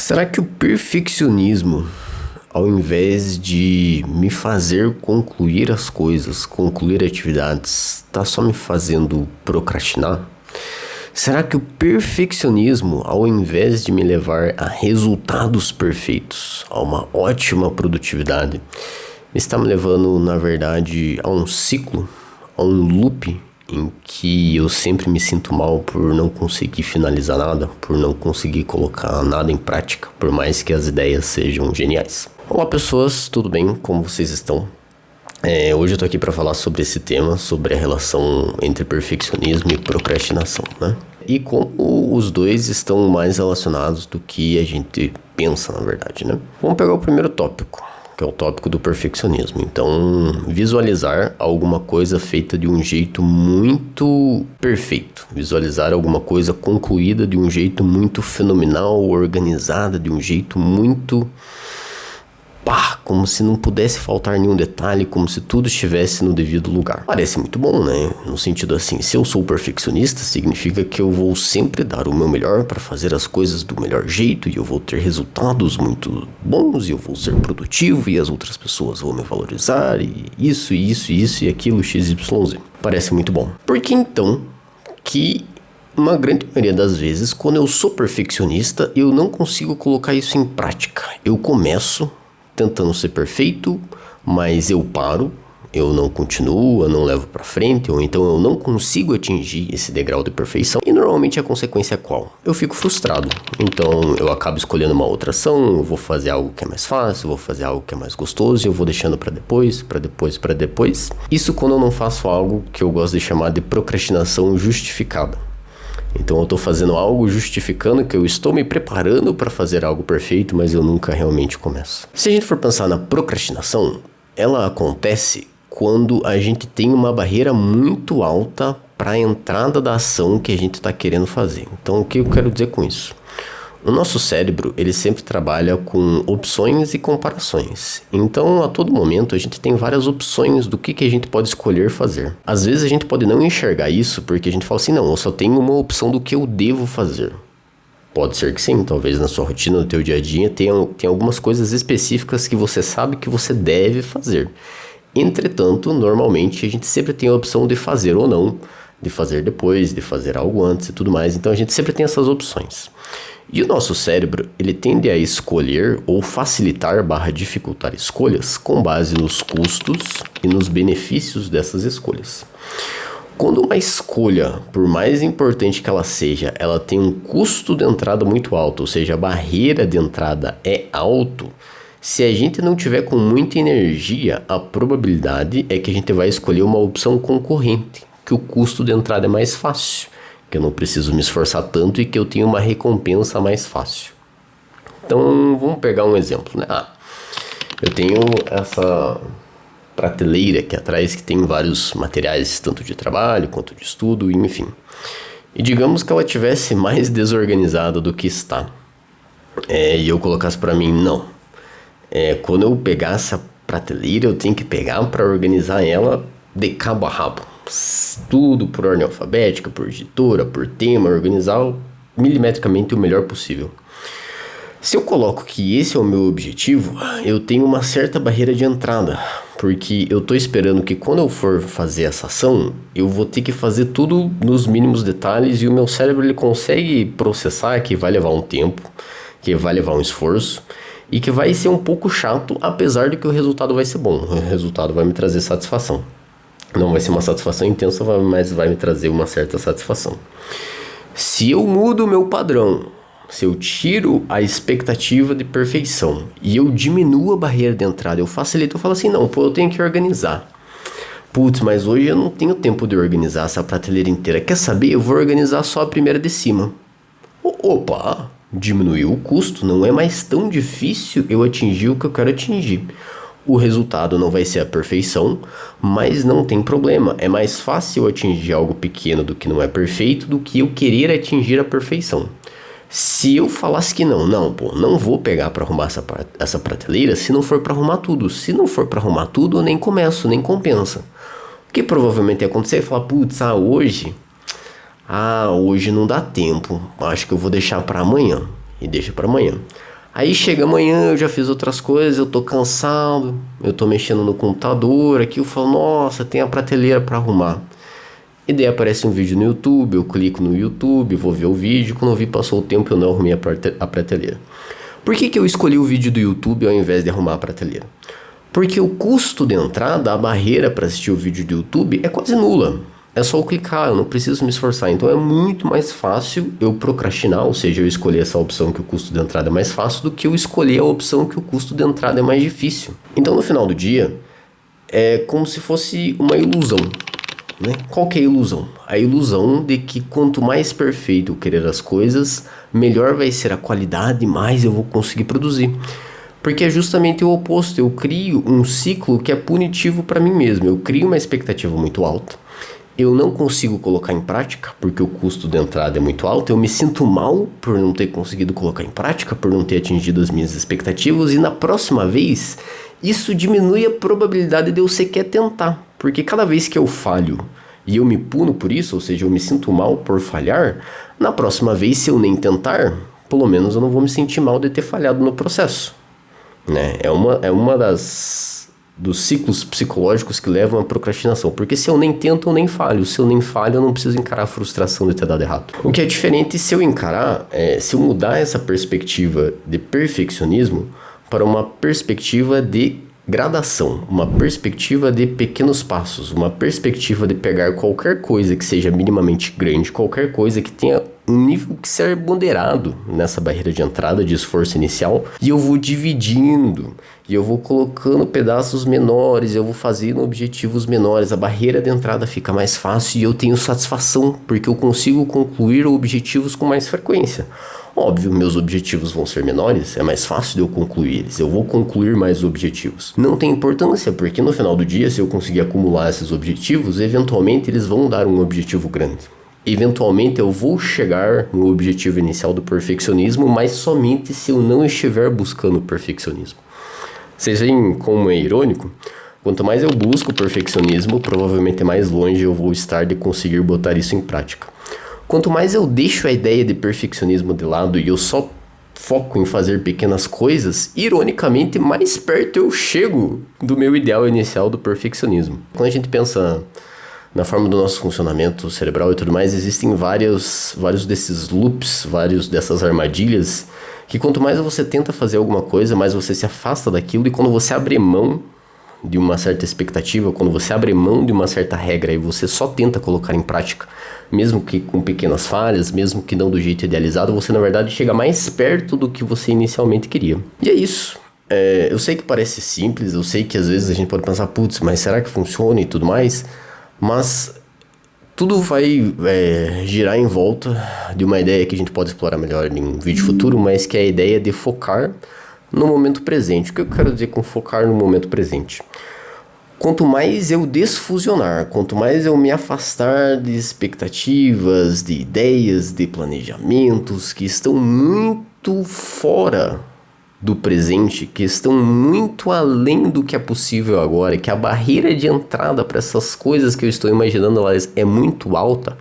Será que o perfeccionismo, ao invés de me fazer concluir as coisas, concluir atividades, está só me fazendo procrastinar? Será que o perfeccionismo, ao invés de me levar a resultados perfeitos, a uma ótima produtividade, está me levando, na verdade, a um ciclo, a um loop em que eu sempre me sinto mal por não conseguir finalizar nada, por não conseguir colocar nada em prática, por mais que as ideias sejam geniais. Olá pessoas, tudo bem? Como vocês estão? Hoje eu tô aqui para falar sobre esse tema, sobre a relação entre perfeccionismo e procrastinação, né? E como os dois estão mais relacionados do que a gente pensa, na verdade, né? Vamos pegar o primeiro tópico, que é o tópico do perfeccionismo. Então, visualizar alguma coisa feita de um jeito muito perfeito. Visualizar alguma coisa concluída de um jeito muito fenomenal, organizada de um jeito muito... como se não pudesse faltar nenhum detalhe, como se tudo estivesse no devido lugar. Parece muito bom, né? No sentido assim, se eu sou perfeccionista, significa que eu vou sempre dar o meu melhor para fazer as coisas do melhor jeito e eu vou ter resultados muito bons e eu vou ser produtivo e as outras pessoas vão me valorizar e isso e aquilo XYZ. Parece muito bom. Por que então que uma grande maioria das vezes, quando eu sou perfeccionista, eu não consigo colocar isso em prática? Eu começo tentando ser perfeito, mas eu paro, eu não continuo, eu não levo pra frente, ou então eu não consigo atingir esse degrau de perfeição. E normalmente a consequência é qual? Eu fico frustrado. Então eu acabo escolhendo uma outra ação, eu vou fazer algo que é mais fácil, eu vou fazer algo que é mais gostoso, e eu vou deixando pra depois. Isso quando eu não faço algo que eu gosto de chamar de procrastinação justificada. Então eu estou fazendo algo justificando que eu estou me preparando para fazer algo perfeito, mas eu nunca realmente começo. Se a gente for pensar na procrastinação, ela acontece quando a gente tem uma barreira muito alta para a entrada da ação que a gente está querendo fazer. Então o que eu quero dizer com isso? O nosso cérebro, ele sempre trabalha com opções e comparações. Então, a todo momento, a gente tem várias opções do que a gente pode escolher fazer. Às vezes, a gente pode não enxergar isso porque a gente fala assim, não, eu só tenho uma opção do que eu devo fazer. Pode ser que sim, talvez na sua rotina, no teu dia a dia, tenha algumas coisas específicas que você sabe que você deve fazer. Entretanto, normalmente, a gente sempre tem a opção de fazer ou não, de fazer depois, de fazer algo antes e tudo mais. Então, a gente sempre tem essas opções. E o nosso cérebro, ele tende a escolher ou facilitar / dificultar escolhas com base nos custos e nos benefícios dessas escolhas. Quando uma escolha, por mais importante que ela seja, ela tem um custo de entrada muito alto, ou seja, a barreira de entrada é alto, se a gente não tiver com muita energia, a probabilidade é que a gente vai escolher uma opção concorrente, que o custo de entrada é mais fácil, que eu não preciso me esforçar tanto e que eu tenho uma recompensa mais fácil. Então, vamos pegar um exemplo, né? Eu tenho essa prateleira aqui atrás que tem vários materiais, tanto de trabalho quanto de estudo, enfim. E digamos que ela tivesse mais desorganizada do que está. E eu colocasse para mim, não. Quando eu pegar essa prateleira, eu tenho que pegar para organizar ela de cabo a rabo. Tudo por ordem alfabética, por editora, por tema, organizar milimetricamente o melhor possível. Se eu coloco que esse é o meu objetivo, eu tenho uma certa barreira de entrada, porque eu tô esperando que quando eu for fazer essa ação, eu vou ter que fazer tudo nos mínimos detalhes e o meu cérebro ele consegue processar que vai levar um tempo, que vai levar um esforço e que vai ser um pouco chato, apesar de que o resultado vai ser bom, o resultado vai me trazer satisfação. Não vai ser uma satisfação intensa, mas vai me trazer uma certa satisfação. Se eu mudo o meu padrão, se eu tiro a expectativa de perfeição e eu diminuo a barreira de entrada, eu facilito, eu falo assim, não, eu tenho que organizar. Putz, mas hoje eu não tenho tempo de organizar essa prateleira inteira. Quer saber? Eu vou organizar só a primeira de cima. Opa, diminuiu o custo, não é mais tão difícil eu atingir o que eu quero atingir. O resultado não vai ser a perfeição, mas não tem problema. É mais fácil eu atingir algo pequeno do que não é perfeito do que eu querer atingir a perfeição. Se eu falasse que não vou pegar para arrumar essa prateleira se não for para arrumar tudo. Se não for para arrumar tudo, eu nem começo, nem compensa. O que provavelmente ia acontecer é falar, hoje não dá tempo, acho que eu vou deixar para amanhã. E deixa para amanhã. Aí chega amanhã, eu já fiz outras coisas, eu tô cansado, eu tô mexendo no computador aqui, eu falo, nossa, tem a prateleira para arrumar. E daí aparece um vídeo no YouTube, eu clico no YouTube, vou ver o vídeo, quando eu vi passou o tempo eu não arrumei a prateleira. Por que eu escolhi o vídeo do YouTube ao invés de arrumar a prateleira? Porque o custo de entrada, a barreira para assistir o vídeo do YouTube é quase nula. É só eu clicar, eu não preciso me esforçar. Então é muito mais fácil eu procrastinar, ou seja, eu escolher essa opção que o custo de entrada é mais fácil do que eu escolher a opção que o custo de entrada é mais difícil. Então no final do dia, é como se fosse uma ilusão. Né? Qual que é a ilusão? A ilusão de que quanto mais perfeito eu querer as coisas, melhor vai ser a qualidade, mais eu vou conseguir produzir. Porque é justamente o oposto, eu crio um ciclo que é punitivo para mim mesmo. Eu crio uma expectativa muito alta, eu não consigo colocar em prática porque o custo de entrada é muito alto, eu me sinto mal por não ter conseguido colocar em prática, por não ter atingido as minhas expectativas, e na próxima vez isso diminui a probabilidade de eu sequer tentar, porque cada vez que eu falho e eu me puno por isso, ou seja, eu me sinto mal por falhar, na próxima vez, se eu nem tentar, pelo menos eu não vou me sentir mal de ter falhado no processo, né? É uma dos ciclos psicológicos que levam à procrastinação. Porque se eu nem tento, eu nem falho. Se eu nem falho, eu não preciso encarar a frustração de ter dado errado. O que é diferente se eu encarar, se eu mudar essa perspectiva de perfeccionismo para uma perspectiva de gradação, uma perspectiva de pequenos passos, uma perspectiva de pegar qualquer coisa que seja minimamente grande, qualquer coisa que tenha um nível que ser ponderado nessa barreira de entrada, de esforço inicial, e eu vou dividindo, e eu vou colocando pedaços menores, eu vou fazendo objetivos menores, a barreira de entrada fica mais fácil e eu tenho satisfação, porque eu consigo concluir objetivos com mais frequência. Óbvio, meus objetivos vão ser menores, é mais fácil de eu concluir eles, eu vou concluir mais objetivos. Não tem importância, porque no final do dia, se eu conseguir acumular esses objetivos, eventualmente eles vão dar um objetivo grande. Eventualmente eu vou chegar no objetivo inicial do perfeccionismo, mas somente se eu não estiver buscando o perfeccionismo. Vocês veem como é irônico? Quanto mais eu busco o perfeccionismo, provavelmente mais longe eu vou estar de conseguir botar isso em prática. Quanto mais eu deixo a ideia de perfeccionismo de lado e eu só foco em fazer pequenas coisas, ironicamente, mais perto eu chego do meu ideal inicial do perfeccionismo. Quando a gente pensa na forma do nosso funcionamento cerebral e tudo mais, existem vários desses loops, vários dessas armadilhas, que quanto mais você tenta fazer alguma coisa, mais você se afasta daquilo, e quando você abre mão de uma certa expectativa, quando você abre mão de uma certa regra e você só tenta colocar em prática, mesmo que com pequenas falhas, mesmo que não do jeito idealizado, você na verdade chega mais perto do que você inicialmente queria. E é isso. Eu sei que parece simples, eu sei que às vezes a gente pode pensar, putz, mas será que funciona e tudo mais? Mas tudo vai girar em volta de uma ideia que a gente pode explorar melhor em um vídeo futuro, mas que é a ideia de focar no momento presente. O que eu quero dizer com focar no momento presente? Quanto mais eu desfusionar, quanto mais eu me afastar de expectativas, de ideias, de planejamentos que estão muito fora do presente, que estão muito além do que é possível agora, que a barreira de entrada para essas coisas que eu estou imaginando elas é muito alta,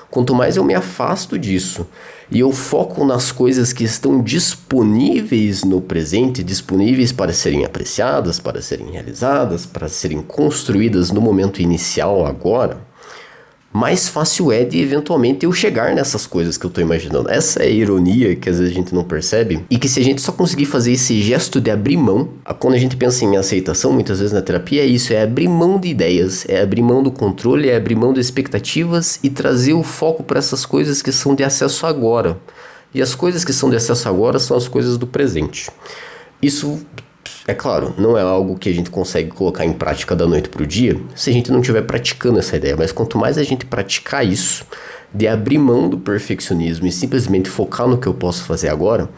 quanto mais eu me afasto disso e eu foco nas coisas que estão disponíveis no presente, disponíveis para serem apreciadas, para serem realizadas, para serem construídas no momento inicial agora, mais fácil é de eventualmente eu chegar nessas coisas que eu estou imaginando. Essa é a ironia que às vezes a gente não percebe, e que se a gente só conseguir fazer esse gesto de abrir mão, quando a gente pensa em aceitação, muitas vezes na terapia é isso, é abrir mão de ideias, é abrir mão do controle, é abrir mão de expectativas e trazer o foco para essas coisas que são de acesso agora. E as coisas que são de acesso agora são as coisas do presente. Isso, é claro, não é algo que a gente consegue colocar em prática da noite para o dia se a gente não estiver praticando essa ideia, mas quanto mais a gente praticar isso, de abrir mão do perfeccionismo e simplesmente focar no que eu posso fazer agora,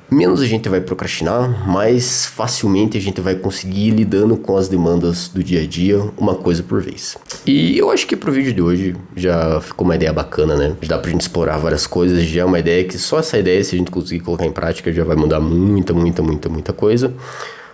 menos a gente vai procrastinar, mais facilmente a gente vai conseguir ir lidando com as demandas do dia a dia, uma coisa por vez. E eu acho que pro vídeo de hoje já ficou uma ideia bacana, né? Já dá pra gente explorar várias coisas, já é uma ideia que só essa ideia, se a gente conseguir colocar em prática, já vai mudar muita coisa.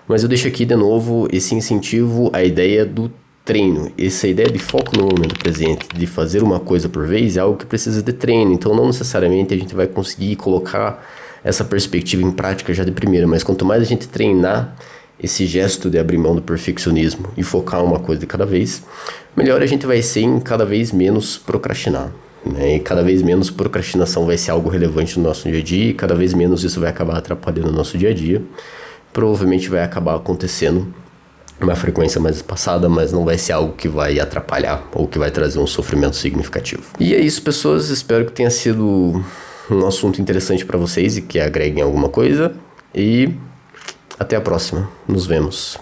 Mas eu deixo aqui de novo esse incentivo, a ideia do treino. Essa ideia de foco no momento presente, de fazer uma coisa por vez, é algo que precisa de treino. Então não necessariamente a gente vai conseguir colocar essa perspectiva em prática já de primeira, mas quanto mais a gente treinar esse gesto de abrir mão do perfeccionismo e focar uma coisa de cada vez, melhor a gente vai ser em cada vez menos procrastinar, né? E cada vez menos procrastinação vai ser algo relevante no nosso dia a dia, e cada vez menos isso vai acabar atrapalhando o nosso dia a dia. Provavelmente vai acabar acontecendo uma frequência mais espaçada, mas não vai ser algo que vai atrapalhar ou que vai trazer um sofrimento significativo. E é isso, pessoas. Espero que tenha sido um assunto interessante para vocês e que agreguem alguma coisa. E até a próxima. Nos vemos.